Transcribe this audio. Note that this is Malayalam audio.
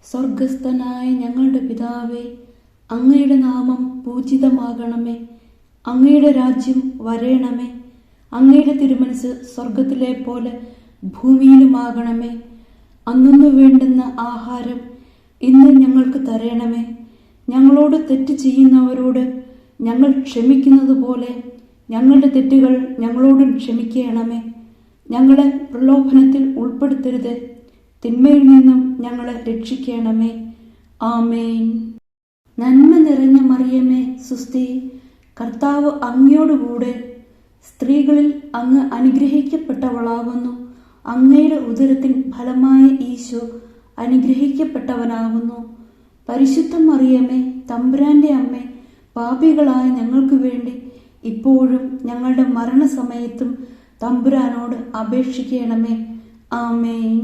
സ്വർഗസ്ഥനായ ഞങ്ങളുടെ പിതാവേ, അങ്ങയുടെ നാമം പൂജിതമാകണമേ. അങ്ങയുടെ രാജ്യം വരേണമേ. അങ്ങയുടെ തിരുമനസ് സ്വർഗത്തിലെ പോലെ ഭൂമിയിലുമാകണമേ. അന്നു വേണ്ടുന്ന ആഹാരം ഇന്ന് ഞങ്ങൾക്ക് തരണമേ. ഞങ്ങളോട് തെറ്റ് ചെയ്യുന്നവരോട് ഞങ്ങൾ ക്ഷമിക്കുന്നത് പോലെ ഞങ്ങളുടെ തെറ്റുകൾ ഞങ്ങളോടും ക്ഷമിക്കണമേ. ഞങ്ങളെ പ്രലോഭനത്തിൽ ഉൾപ്പെടുത്തരുത്, തിന്മയിൽ നിന്നും ഞങ്ങളെ രക്ഷിക്കണമേ. ആമേൻ. നന്മ നിറഞ്ഞ മറിയമേ, സുസ്തി, കർത്താവ് അങ്ങയോടുകൂടെ സ്ത്രീകളിൽ അങ്ങ് അനുഗ്രഹിക്കപ്പെട്ടവളാകുന്നു. അങ്ങയുടെ ഉദരത്തിൻ ഫലമായ ഈശോ അനുഗ്രഹിക്കപ്പെട്ടവനാകുന്നു. പരിശുദ്ധ മറിയമേ, തമ്പുരാന്റെ അമ്മേ, പാപികളായ ഞങ്ങൾക്ക് വേണ്ടി ഇപ്പോഴും ഞങ്ങളുടെ മരണസമയത്തും തമ്പുരാനോട് അപേക്ഷിക്കണമേ. ആമേൻ.